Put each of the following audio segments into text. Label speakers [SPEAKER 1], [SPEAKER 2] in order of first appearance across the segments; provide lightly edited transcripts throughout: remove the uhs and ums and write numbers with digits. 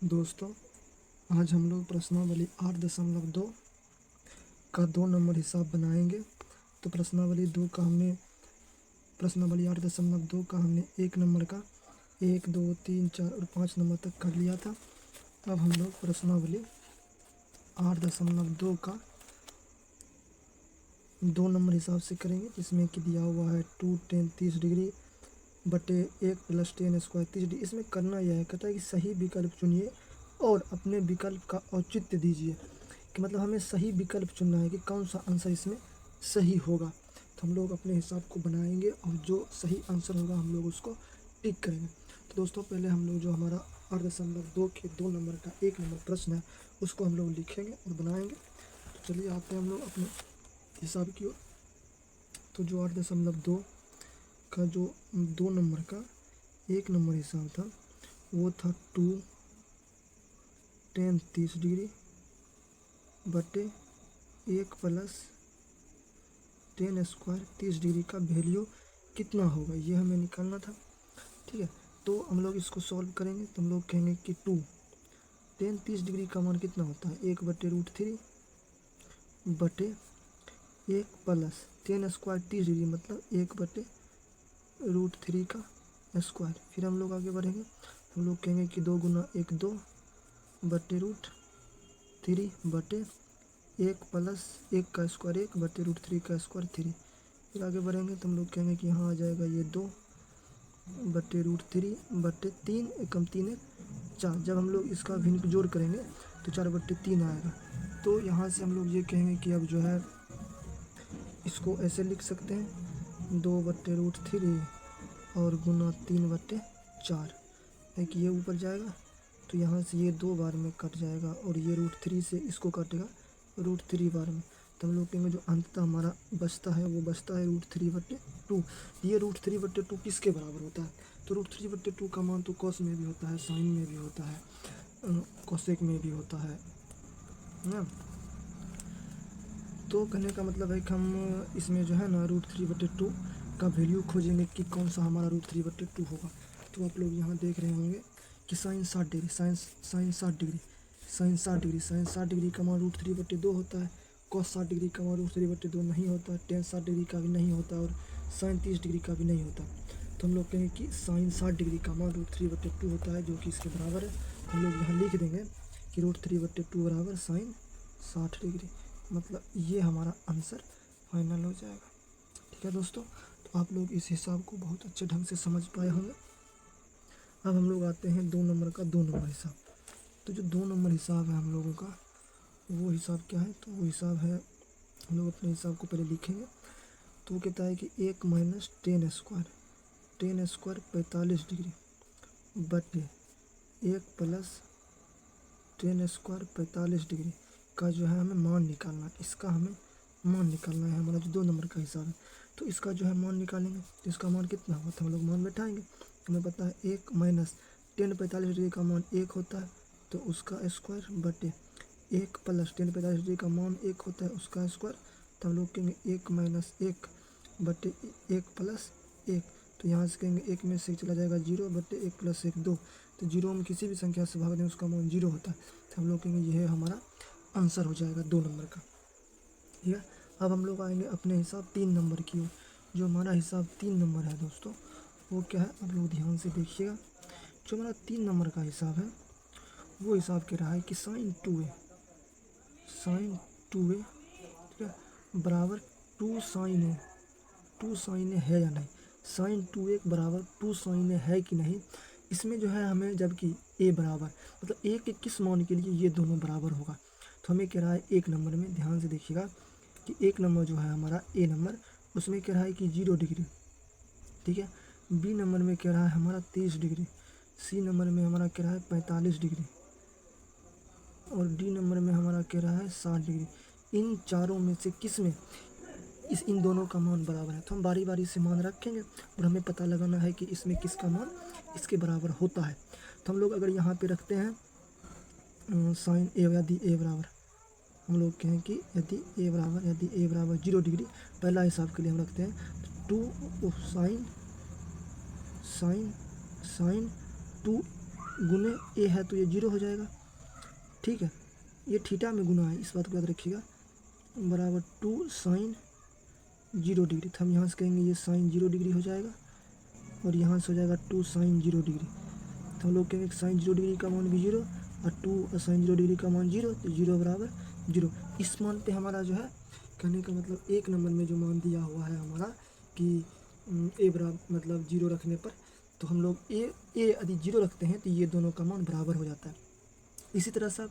[SPEAKER 1] दोस्तों, आज हम लोग प्रश्नावली 8.2 का 2 नंबर हिसाब बनाएंगे। तो प्रश्नावली 8.2 का हमने 1 नंबर का 1, 2, 3, 4 और 5 नंबर तक कर लिया था। अब हम लोग प्रश्नावली 8.2 का 2 नंबर हिसाब से करेंगे, जिसमें कि दिया हुआ है 2 tan 30 डिग्री बटे 1 + tan स्क्वायर 30 डिग्री। इसमें करना यह है, कहता है कि सही विकल्प चुनिए और अपने विकल्प का औचित्य दीजिए, कि मतलब हमें सही विकल्प चुनना है कि कौन सा आंसर इसमें सही होगा। तो हम लोग अपने हिसाब को बनाएंगे और जो सही आंसर होगा हम लोग उसको टिक करेंगे। तो दोस्तों, पहले हम लोग जो हमारा 8.2 के 2 नंबर का 1 नंबर प्रश्न है उसको हम लोग लिखेंगे और बनाएंगे। तो चलिए आते हैं हम लोग अपने हिसाब की ओर। तो जो 8.2 का जो 2 नंबर का 1 नंबर हिसाब था वो था 2 tan 30 डिग्री बटे 1 + tan स्क्वायर 30 डिग्री का वैल्यू कितना होगा, ये हमें निकालना था। ठीक है, तो हम लोग इसको सॉल्व करेंगे। तो हम लोग कहेंगे कि 2 tan 30 डिग्री का मान कितना होता है, 1/√3 बटे 1 + tan स्क्वायर 30 डिग्री मतलब 1/√3 का स्क्वायर। फिर हम लोग आगे बढ़ेंगे, हम लोग कहेंगे कि 2 × 1 2 बटे√3 बटे 1 + 1 का स्क्वायर 1/√3 का स्क्वायर 3। फिर आगे बढ़ेंगे तो हम लोग कहेंगे कि यहाँ आ जाएगा ये 2/√3 बटे 3 एकम 3 1 4। जब हम लोग इसका भिन्न जोड़ करेंगे तो 4/3 आएगा। तो यहाँ से हम लोग ये कहेंगे कि अब जो है इसको ऐसे लिख सकते हैं 2/√3 और गुना 3/4 है कि ये ऊपर जाएगा। तो यहाँ से ये 2 बार में कट जाएगा और ये √3 से इसको काटेगा √3 बार में। तो हम लोग कहेंगे जो अंततः हमारा बचता है वो बचता है √3/2। ये √3/2 किसके बराबर होता है, तो √3/2 का मान तो कॉस में भी होता है, साइन में भी होता है, कोसेक में भी होता है ना। तो कहने का मतलब है कि हम इसमें जो है ना √3/2 का वैल्यू खोजेंगे कि कौन सा हमारा √3/2 होगा। तो आप लोग यहाँ देख रहे होंगे कि साइन 60 डिग्री साइन 60 डिग्री का मान √3/2 होता है। कॉस 60 डिग्री का मान √3/2 नहीं होता, टेन 60 डिग्री का भी नहीं होता और साइन 30 डिग्री का भी नहीं होता। तो हम लोग कहेंगे कि साइन 60 डिग्री का मान √3/2 होता है, जो कि इसके बराबर है। हम लोग यहाँ लिख देंगे कि √3/2 बराबर साइन 60 डिग्री। मतलब ये हमारा आंसर फाइनल हो जाएगा। ठीक है दोस्तों, तो आप लोग इस हिसाब को बहुत अच्छे ढंग से समझ पाए होंगे। अब हम लोग आते हैं 2 नंबर का 2 नंबर हिसाब। तो जो 2 नंबर हिसाब है हम लोगों का, वो हिसाब क्या है, तो वो हिसाब है, हम लोग अपने हिसाब को पहले लिखेंगे। तो वो कहता है कि 1 - tan स्क्वायर 45 डिग्री बटे 1 + tan स्क्वायर 45 डिग्री का जो है हमें मान निकालना है। इसका हमें मान निकालना है, हमारा जो 2 नंबर का हिसाब है। तो इसका जो है मान निकालेंगे तो इसका मान कितना होगा, तो हम लोग मान बैठाएंगे। हमें पता है 1 - tan 45 डिग्री का मान 1 होता है, तो उसका स्क्वायर बटे 1 + tan 45 डिग्री का मान 1 होता है, उसका स्क्वायर। तो हम लोग कहेंगे 1 - 1 बटे 1 + 1। तो यहाँ से कहेंगे 1 में से चला जाएगा 0 बटे 1 + 1 2। तो 0 में किसी भी संख्या से भाग दें उसका मान 0 होता है। तो हम लोग कहेंगे यह हमारा आंसर हो जाएगा 2 नंबर का। ठीक है, अब हम लोग आएंगे अपने हिसाब 3 नंबर की ओर। जो हमारा हिसाब 3 नंबर है दोस्तों, वो क्या है, आप लोग ध्यान से देखिएगा। जो हमारा 3 नंबर का हिसाब है वो हिसाब कह रहा है कि साइन 2a ठीक है बराबर 2 साइन ए है या नहीं, साइन 2a बराबर 2 साइन ए है कि नहीं। इसमें जो है हमें, जबकि a बराबर मतलब a के किस मान के लिए ये दोनों बराबर होगा। तो हमें कह रहा है 1 नंबर में, ध्यान से देखिएगा कि 1 नंबर जो है हमारा a नंबर, उसमें कह रहा है कि 0 डिग्री। ठीक है, b नंबर में कह रहा है हमारा 30 डिग्री, c नंबर में हमारा कह रहा है 45 डिग्री और डी नंबर में हमारा कह रहा है 60 डिग्री। इन चारों में से किस में इन दोनों का मान बराबर है। तो हम बारी बारी से मान रखेंगे और हमें पता लगाना है कि इसमें किसका मान इसके बराबर होता है। तो हम लोग अगर यहाँ पे रखते हैं साइन ए, यदि ए बराबर, हम लोग कहें कि यदि ए बराबर 0 डिग्री, पहला हिसाब के लिए हम रखते हैं 2 साइन 2 गुने ए है तो ये 0 हो जाएगा, ठीक है। ये थीटा में गुना है, इस बात को याद रखिएगा, बराबर 2 साइन 0 डिग्री। तो हम यहाँ से कहेंगे ये साइन 0 डिग्री हो जाएगा और यहाँ से हो जाएगा 2 साइन 0 डिग्री। तो हम लोग कहेंगे साइन 0 डिग्री का मान भी 0 और 2 साइन 0 डिग्री का मान 0, तो 0 बराबर 0। इस मान पे हमारा जो है कहने का मतलब 1 नंबर में जो मान दिया हुआ है हमारा कि ए बराबर मतलब 0 रखने पर, तो हम लोग ए यदि 0 रखते हैं तो ये दोनों का मान बराबर हो जाता है। इसी तरह से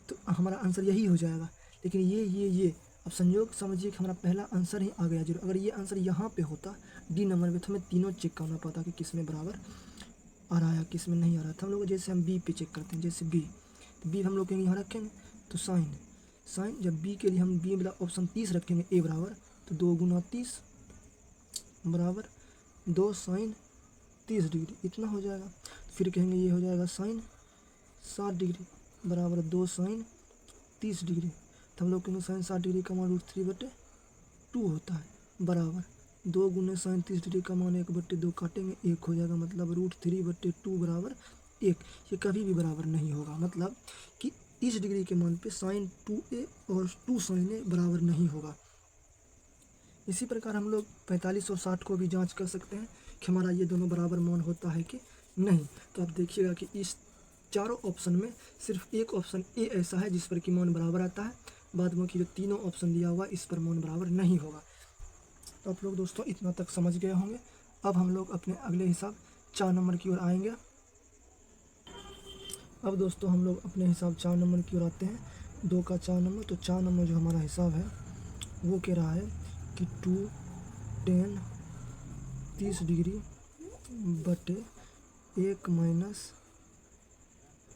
[SPEAKER 1] तो हमारा आंसर यही हो जाएगा। लेकिन ये अब संयोग समझिए कि हमारा पहला आंसर ही आ गया 0। अगर ये आंसर यहाँ पे होता डी नंबर में, तो हमें तीनों चेक करना पड़ता कि किस में बराबर आ रहा है किस में नहीं आ रहा था। हम लोग जैसे हम बी पे चेक करते हैं, जैसे बी, तो बी हम लोग कहेंगे यहाँ रखेंगे तो साइन जब बी के लिए हम बी मतलब ऑप्शन 30 रखेंगे ए बराबर, तो 2 गुना 30 बराबर 2 साइन 30 डिग्री, इतना हो जाएगा। फिर कहेंगे ये हो जाएगा साइन 60 डिग्री बराबर 2 साइन 30 डिग्री। तो हम लोग कहेंगे साइन 60 डिग्री का मान √3/2 होता है, बराबर 2 गुने साइन 30 डिग्री का मान 1/2 काटेंगे 1 हो जाएगा, मतलब √3/2 बराबर 1। ये कभी भी बराबर नहीं होगा, मतलब कि 30 डिग्री के मान पे साइन 2a और 2 साइन a बराबर नहीं होगा। इसी प्रकार हम लोग 45 और 60 को भी जांच कर सकते हैं कि हमारा ये दोनों बराबर मान होता है कि नहीं। तो आप देखिएगा कि इस चारों ऑप्शन में सिर्फ एक ऑप्शन ए ऐसा है जिस पर कि मान बराबर आता है, बाद में की जो तीनों ऑप्शन दिया हुआ इस पर मान बराबर नहीं होगा। तो आप लोग दोस्तों इतना तक समझ गए होंगे। अब हम लोग अपने अगले हिसाब 4 नंबर की ओर आएंगे। अब दोस्तों हम लोग अपने हिसाब 4 नंबर की ओर आते हैं, 2 का 4 नंबर। तो 4 नंबर जो हमारा हिसाब है वो कह रहा है कि 2 tan 30 डिग्री बटे 1 माइनस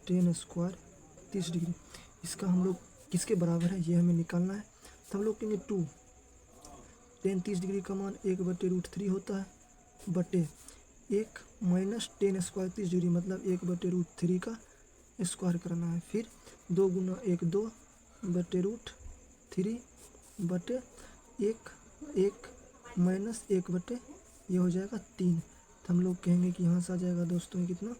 [SPEAKER 1] tan स्क्वायर 30 डिग्री, इसका हम लोग किसके बराबर है ये हमें निकालना है। तो हम लोग कहेंगे 2 tan 30 डिग्री का मान 1/√3 होता है बटे 1 माइनस tan स्क्वायर 30 डिग्री मतलब 1/√3 का स्क्वायर करना है। फिर 2 गुना 1 2/√3 बटे 1 माइनस 1 बटे ये हो जाएगा 3। तो हम लोग कहेंगे कि यहाँ से आ जाएगा दोस्तों कितना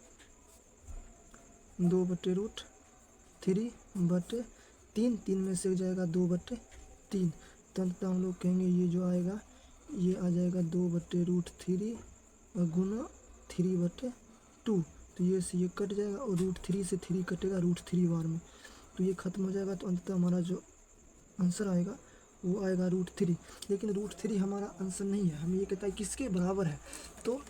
[SPEAKER 1] 2/√3 बटे 3 में से हो जाएगा 2/3। तब हम लोग कहेंगे ये जो आएगा ये आ जाएगा 2/√3 और गुना 3/2। तो ये से ये कट जाएगा और √3 से 3 कटेगा √3 बार में, तो ये खत्म हो जाएगा। तो अंततः हमारा जो आंसर आएगा वो आएगा √3। लेकिन √3 हमारा आंसर नहीं है, हमें ये कहता है किसके बराबर है। तो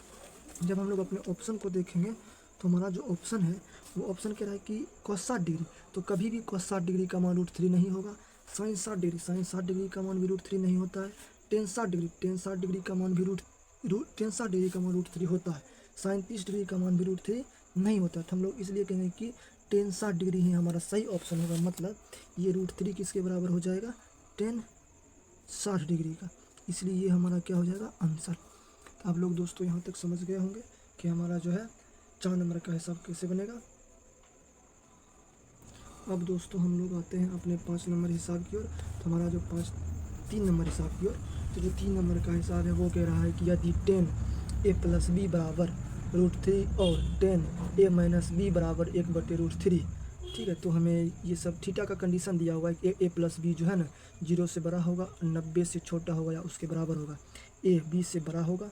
[SPEAKER 1] जब हम लोग अपने ऑप्शन को देखेंगे तो हमारा जो ऑप्शन है वो ऑप्शन कह रहा है कि cos 60 डिग्री, तो कभी भी cos 60 डिग्री का मान √3 नहीं होगा। साइन 60 डिग्री का मान भी √3 नहीं होता है। tan 60 डिग्री का मान भी tan 60 डिग्री का मान √3 होता है। साइन 30 डिग्री का मान भी √3 नहीं होता है। तो हम लोग इसलिए कहेंगे कि tan 60 डिग्री ही हमारा सही ऑप्शन होगा, मतलब ये √3 किसके बराबर हो जाएगा tan 60 डिग्री का, इसलिए ये हमारा क्या हो जाएगा आंसर। तो आप लोग दोस्तों यहाँ तक समझ गए होंगे कि हमारा जो है 4 नंबर का हिसाब कैसे बनेगा। अब दोस्तों हम लोग आते हैं अपने 5 नंबर हिसाब की ओर। तो हमारा जो 3 नंबर हिसाब की ओर, तो जो 3 नंबर का हिसाब है वो कह रहा है कि यदि tan a + b बराबर √3 और tan a - b बराबर 1/√3, ठीक है। तो हमें ये सब थीटा का कंडीशन दिया हुआ है कि a + b जो है ना 0 से बड़ा होगा, 90 से छोटा होगा या उसके बराबर होगा, a b से बड़ा होगा।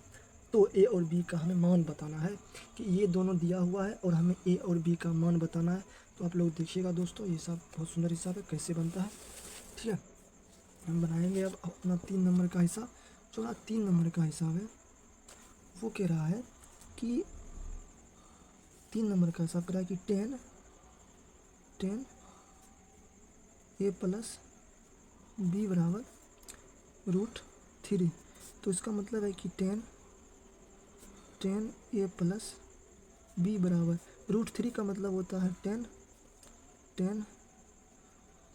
[SPEAKER 1] तो a और b का हमें मान बताना है कि ये दोनों दिया हुआ है और हमें a और b का मान बताना है। तो आप लोग देखिएगा दोस्तों ये हिसाब बहुत सुंदर हिसाब है, कैसे बनता है, ठीक है। हम बनाएंगे अब अपना 3 नंबर का हिसाब। जो हमारा 3 नंबर का हिसाब है वो कह रहा है कि 3 नंबर का हिसाब कह रहा है कि tan a + b बराबर √3। तो इसका मतलब है कि tan a + b बराबर √3 का मतलब होता है tan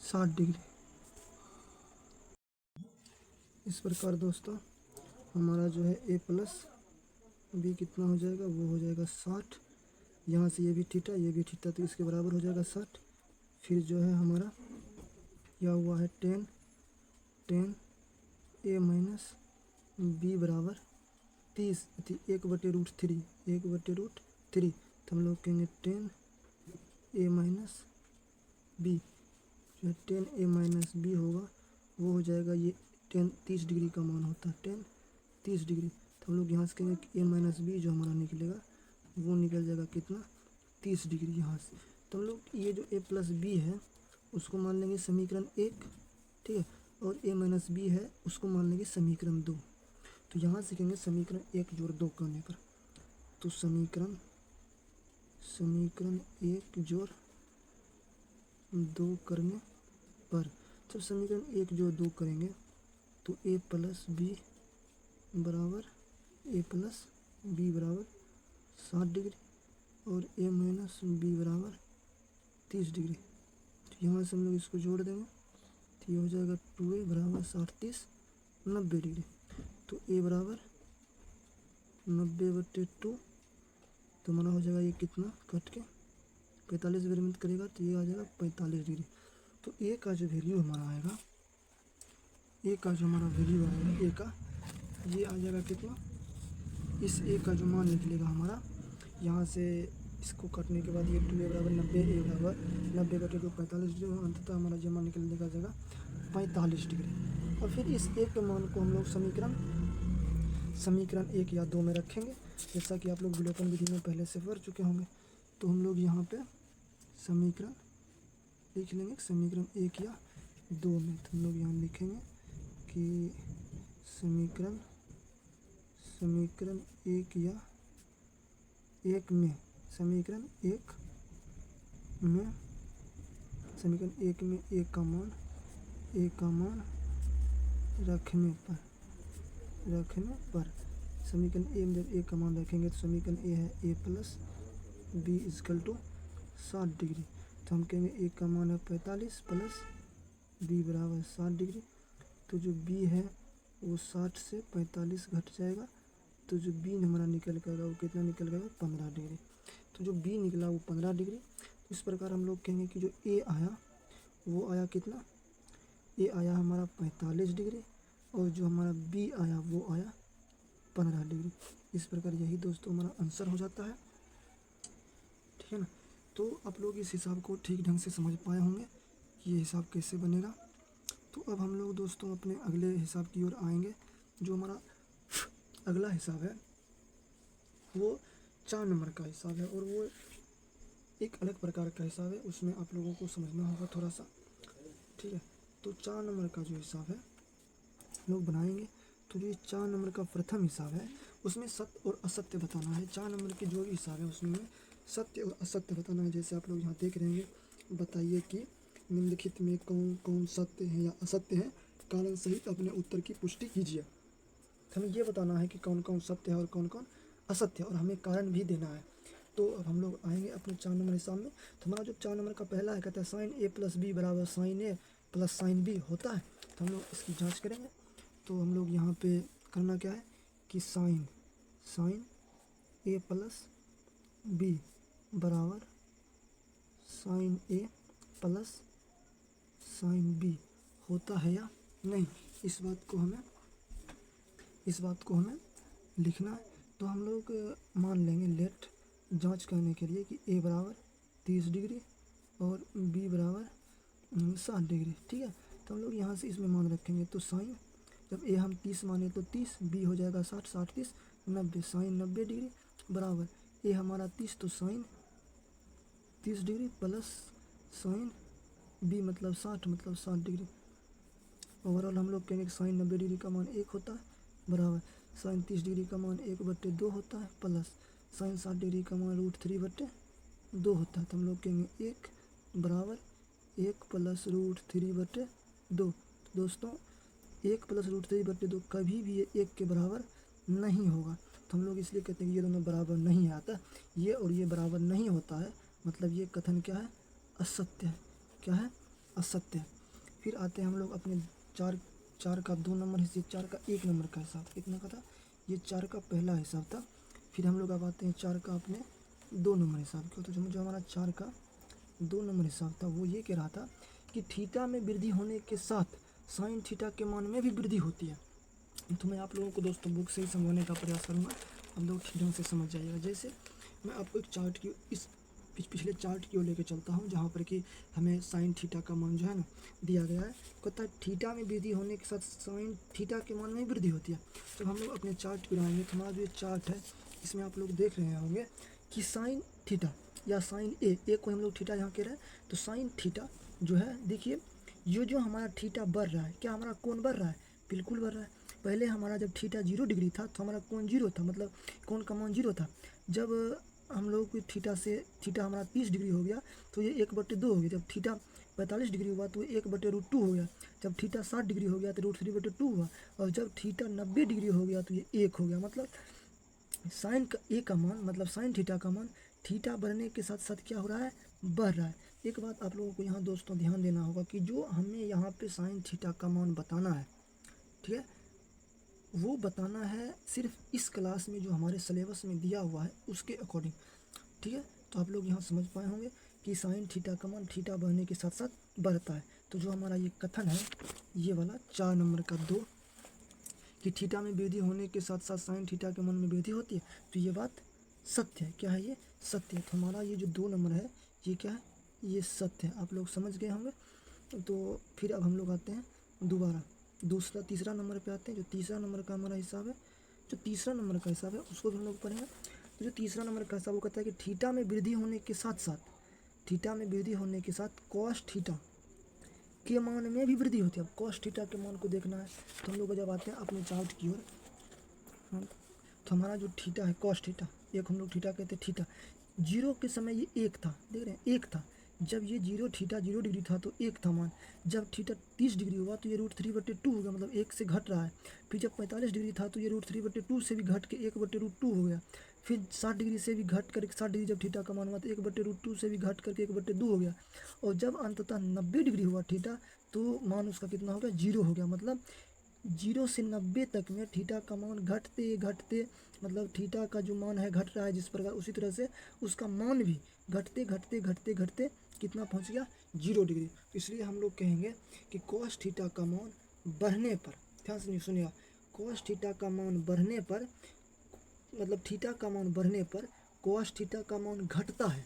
[SPEAKER 1] 60 डिग्री। इस प्रकार दोस्तों हमारा जो है a + b कितना हो जाएगा वो हो जाएगा 60। यहाँ से ये भी थीटा तो इसके बराबर हो जाएगा 60। फिर जो है हमारा क्या हुआ है tan a - b बराबर 30 1/√3। तो हम लोग कहेंगे tan ए माइनस बी, जो है टेन ए माइनस बी होगा वो हो जाएगा ये 30 डिग्री का मान होता है 30 डिग्री। तो हम लोग यहाँ से कहेंगे कि ए माइनस बी जो हमारा निकलेगा वो निकल जाएगा कितना 30 डिग्री यहाँ से। तो हम लोग ये जो ए प्लस बी है उसको मान लेंगे समीकरण 1, ठीक है, और ए माइनस बी है उसको मान लेंगे समीकरण 2। तो यहाँ सीखेंगे समीकरण 1 जोड़ 2 करने पर, तो समीकरण 1 जोड़ 2 करने पर जब समीकरण 1 जोड़ 2 करेंगे तो ए प्लस बी बराबर 60 डिग्री और ए माइनस बी बराबर 30 डिग्री। तो यहाँ से हम लोग इसको जोड़ देंगे तो ये हो जाएगा 2a बराबर 60 30 90 डिग्री। तो a बराबर 90/2, तो हमारा हो जाएगा ये कितना कट के 45 डिग्री में करेगा तो ये आ जाएगा 45 डिग्री। तो a का जो वैल्यू हमारा आएगा, a का जो हमारा वैल्यू आएगा a का ये आ जाएगा कितना, इस a का जो मान निकलेगा हमारा यहाँ से इसको काटने के बाद ये 2a बराबर 90 a बराबर 90/2 45 डिग्री, अंततः हमारा जो मान निकल जाएगा 45 डिग्री। और फिर इस a के मान को हम लोग समीकरण 1 या 2 में रखेंगे, जैसा कि आप लोग विलोपन विधि में पहले से पढ़ चुके होंगे। तो हम लोग यहाँ पे समीकरण लिख लेंगे समीकरण 1 या 2 में। तो हम लोग यहाँ लिखेंगे कि समीकरण 1 या 1 में समीकरण 1 में a का मान रखने पर समीकरण ए में जब a का मान रखेंगे तो समीकरण a है a plus b equal to 60 degree. तो हम कहेंगे a का मान है 45 प्लस b बराबर 60 डिग्री। तो जो b है वो 60 से 45 घट जाएगा, तो जो b हमारा निकल कर वो कितना निकल गया 15 डिग्री। तो जो b निकला वो 15 डिग्री। इस प्रकार हम लोग कहेंगे कि जो a आया वो आया कितना, a आया हमारा 45 डिग्री और जो हमारा b आया वो आया 15 डिग्री। इस प्रकार यही दोस्तों हमारा आंसर हो जाता है, ठीक है ना। तो आप लोग इस हिसाब को ठीक ढंग से समझ पाए होंगे कि ये हिसाब कैसे बनेगा। तो अब हम लोग दोस्तों अपने अगले हिसाब की ओर आएंगे। जो हमारा अगला हिसाब है वो 4 नंबर का हिसाब है और वो एक अलग प्रकार का हिसाब है, उसमें आप लोगों को समझना होगा थोड़ा सा, ठीक है। तो 4 नंबर का जो हिसाब है लोग बनाएंगे। तो जो 4 नंबर का प्रथम हिसाब है उसमें सत्य और असत्य बताना है। 4 नंबर के जो भी हिसाब है उसमें सत्य और असत्य बताना है। जैसे आप लोग यहाँ देख रहे हैं, बताइए कि निम्नलिखित में कौन कौन सत्य है या असत्य है, कारण सहित अपने उत्तर की पुष्टि कीजिए। हमें ये बताना है कि कौन कौन सत्य है और कौन कौन असत्य है और हमें कारण भी देना है। तो अब हम लोग आएंगे अपने 4 नंबर हिसाब में। तो हमारा जो 4 नंबर का पहला है कहता है साइन a प्लस बी बराबर साइन ए प्लस साइन बी होता है। तो हम लोग इसकी जांच करेंगे। तो हम लोग यहाँ पे करना क्या है कि साइन ए प्लस बी बराबर साइन ए प्लस साइन बी होता है या नहीं, इस बात को हमें लिखना है। तो हम लोग मान लेंगे लेट जांच करने के लिए कि a बराबर 30 डिग्री और b बराबर 60 डिग्री, ठीक है। तो हम लोग यहाँ से इसमें मान रखेंगे। तो साइन जब a हम 30 माने तो 30, b हो जाएगा 60 60 30 90, साइन 90 डिग्री बराबर a हमारा 30 तो sine 30 degree plus sine b मतलब 60 मतलब 60 डिग्री। ओवरऑल हम लोग कहेंगे कि साइन 90 डिग्री का मान 1 होता है बराबर साइन 30 डिग्री का मान 1/2 होता है प्लस साइन 60 डिग्री का मान √3/2 होता है। तो हम लोग कहेंगे 1 बराबर 1 प्लस √3/2। तो दोस्तों 1 प्लस √3/2 कभी भी ये 1 के बराबर नहीं होगा। तो हम लोग इसलिए कहते हैं कि ये दोनों बराबर नहीं आता, ये और ये बराबर नहीं होता है, मतलब ये कथन क्या है, असत्य है। क्या है, असत्य है। फिर आते हैं हम लोग अपने 4 का 2 नंबर हिस्से, 4 का 1 नंबर का हिसाब कितना का था, ये 4 का पहला हिसाब था। फिर हम लोग अब आते हैं 4 का अपने 2 नंबर हिसाब के। तो जो हमारा 4 का 2 नंबर हिसाब था वो ये कह रहा था कि थीटा में वृद्धि होने के साथ साइन थीटा के मान में भी वृद्धि होती है। तो मैं आप लोगों को दोस्तों बुक से ही समझाने का प्रयास करूँगा, आप लोग ठीक ढंग से समझ जाइएगा। जैसे मैं आपको एक चार्ट की इस पिछले चार्ट की ओर लेके चलता हूँ, जहाँ पर कि हमें साइन थीटा का मान जो है ना दिया गया है। कहता है थीटा में वृद्धि होने के साथ साइन थीटा के मान में वृद्धि होती है। तो हम लोग अपने चार्ट को बनाएंगे। तो हमारा जो चार्ट है इसमें आप लोग देख रहे होंगे कि साइन थीटा या साइन ए को हम लोग थीटा यहाँ कह रहे हैं। तो साइन थीटा जो है, देखिए ये जो हमारा थीटा बढ़ रहा है, क्या हमारा कोण बढ़ रहा है? बिल्कुल बढ़ रहा है। पहले हमारा जब थीटा 0 डिग्री था तो हमारा कोण 0 था, मतलब कोण का मान 0 था। जब हम लोग थीटा से थीटा हमारा 30 डिग्री हो गया तो ये 1/2 हो गया। जब थीटा 45 डिग्री हुआ तो 1/√2 हो गया। जब थीटा 60 डिग्री हो गया तो √3/2 हुआ। और जब थीटा 90 डिग्री हो गया तो ये 1 हो गया। मतलब साइन का ए का मान, मतलब साइन थीटा का मान थीटा बढ़ने के साथ साथ क्या हो रहा है? बढ़ रहा है। एक बात आप लोगों को यहाँ दोस्तों ध्यान देना होगा कि जो हमें यहाँ पे साइन थीटा का मान बताना है, ठीक है, वो बताना है सिर्फ इस क्लास में जो हमारे सिलेबस में दिया हुआ है उसके अकॉर्डिंग, ठीक है। तो आप लोग यहाँ समझ पाए होंगे कि साइन थीटा का मान थीटा बढ़ने के साथ साथ बढ़ता है। तो जो हमारा ये कथन है, ये वाला 4 नंबर का 2, कि थीटा में वृद्धि होने के साथ साथ साइन थीटा के मान में वृद्धि होती है, तो ये बात सत्य है। क्या है ये? सत्य है। तो हमारा ये जो 2 नंबर है ये क्या है? ये सत्य है। आप लोग समझ गए होंगे। तो फिर अब हम लोग आते हैं दोबारा तीसरा नंबर पे आते हैं। जो तीसरा नंबर का हमारा हिसाब है, जो तीसरा नंबर का हिसाब है उसको भी हम लोग पढ़ेंगे। तो जो तीसरा नंबर का हिसाब वो कहता है कि थीटा में वृद्धि होने के साथ साथ कॉस थीटा के मान में भी वृद्धि होती है। अब कॉस थीटा के मान को देखना है तो हम लोग जब आते हैं अपने चार्ट की ओर, तो हमारा जो थीटा है कॉस थीटा, एक हम लोग थीटा कहते हैं थीटा, 0 के समय ये 1 था, देख रहे हैं 1 था। जब ये थीटा 0 डिग्री था तो 1 था मान। जब थीटा 30 डिग्री हुआ तो ये √3/2 हो गया, मतलब 1 से घट रहा है। फिर जब 45 डिग्री था तो ये √3/2 से भी घट के 1/√2 हो गया। फिर 60 डिग्री से भी घट करके 60 डिग्री जब थीटा का मान हुआ तो 1/√2 से भी घट करके 1/2 हो गया। और जब अंततः 90 डिग्री हुआ थीटा तो मान उसका कितना हो गया? 0 हो गया। मतलब 0 से 90 तक में थीटा का मान घटते घटते, मतलब थीटा का जो मान है घट रहा है जिस प्रकार, उसी तरह से उसका मान भी घटते घटते घटते घटते कितना पहुंच गया? 0 डिग्री। तो इसलिए हम लोग कहेंगे कि कॉस थीटा का मान बढ़ने पर, ध्यान से सुनिएगा, कॉस थीटा का मान बढ़ने पर, मतलब थीटा का मान बढ़ने पर कॉस थीटा का मान घटता है।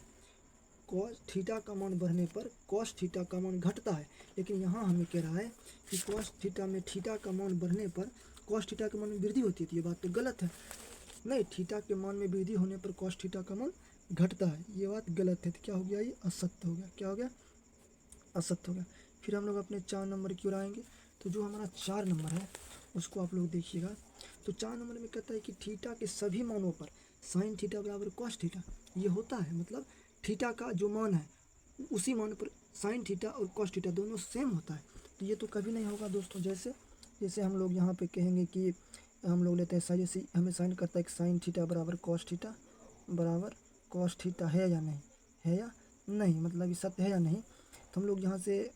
[SPEAKER 1] कॉस थीटा का मान बढ़ने पर कॉस थीटा का मान घटता है। लेकिन यहाँ हमें कह रहा है कि कॉस थीटा में थीटा का मान बढ़ने पर कॉस थीटा के मान में वृद्धि होती है। तो ये बात तो गलत है। नहीं, थीटा के मान में वृद्धि होने पर कॉस थीटा का मान घटता है, ये बात गलत है। तो क्या हो गया? ये असत्य हो गया। क्या हो गया? असत्य हो गया। फिर हम लोग अपने 4 नंबर की ओर आएंगे। तो जो हमारा 4 नंबर है उसको आप लोग देखिएगा। तो 4 नंबर में कहता है कि थीटा के सभी मानों पर साइन थीटा बराबर कॉस थीटा ये होता है। मतलब थीटा का जो मान है उसी मान पर साइन थीटा और कॉस थीटा दोनों सेम होता है। तो ये तो कभी नहीं होगा दोस्तों। जैसे जैसे हम लोग यहाँ पे कहेंगे कि हम लोग लेते हैं जैसे हमें साइन करता है कि साइन थीटा बराबर कॉस थीटा है या नहीं, है या नहीं, मतलब ये सत्य है या नहीं। तो हम लोग यहाँ से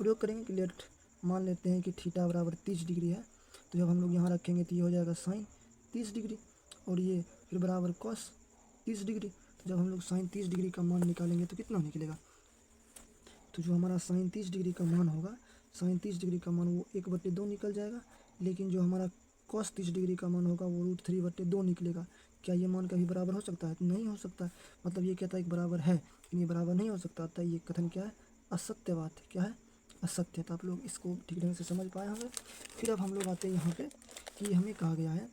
[SPEAKER 1] प्रयोग करेंगे कि लेट मान लेते हैं कि थीटा बराबर 30 डिग्री है। तो जब हम लोग यहाँ रखेंगे तो ये हो जाएगा साइन 30 डिग्री, और ये फिर बराबर कॉस 30 डिग्री। तो जब हम लोग साइन 30 डिग्री का मान निकालेंगे तो कितना निकलेगा? तो जो हमारा साइन 30 डिग्री का मान होगा, साइन 30 डिग्री का मान वो 1/2 निकल जाएगा। लेकिन जो हमारा कॉस 30 डिग्री का मान होगा वो √3/2 निकलेगा। क्या ये मान कभी बराबर हो सकता है? नहीं हो सकता। मतलब ये कहता है कि बराबर है, लेकिन ये बराबर नहीं हो सकता। तो ये कथन क्या है? असत्य बात है। क्या है? असत्य। तो आप लोग इसको ठीक ढंग से समझ पाए होंगे। फिर अब हम लोग आते हैं यहाँ पे कि हमें कहा गया है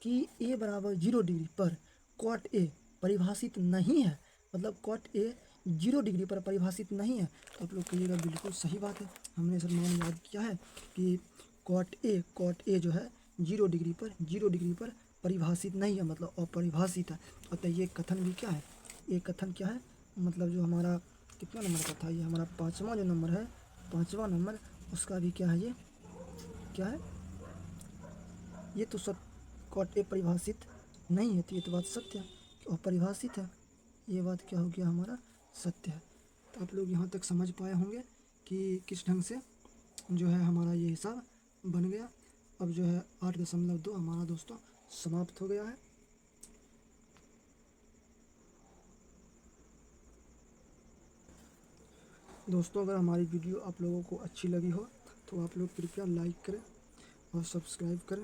[SPEAKER 1] कि ए बराबर 0 डिग्री पर कॉट ए परिभाषित नहीं है। मतलब कॉट ए 0 डिग्री पर परिभाषित नहीं है। तो आप लोग कहिएगा बिल्कुल सही बात है। हमने सलमान याद किया है कि कॉट ए जो है 0 डिग्री पर परिभाषित नहीं है, मतलब अपरिभाषित है। अतः ये कथन भी क्या है? ये कथन क्या है? मतलब जो हमारा कितना नंबर का था, ये हमारा 5वां जो नंबर है, 5वां नंबर, उसका भी क्या है? ये क्या है? ये तो कॉट ए परिभाषित नहीं है। तो ये तो बात सत्य है कि अपरिभाषित है। ये बात क्या हो गया? हमारा सत्य है। तो आप लोग यहाँ तक समझ पाए होंगे कि किस ढंग से जो है हमारा ये हिसाब बन गया। अब जो है 8.2 हमारा दोस्तों समाप्त हो गया है। दोस्तों अगर हमारी वीडियो आप लोगों को अच्छी लगी हो तो आप लोग कृपया लाइक करें और सब्सक्राइब करें।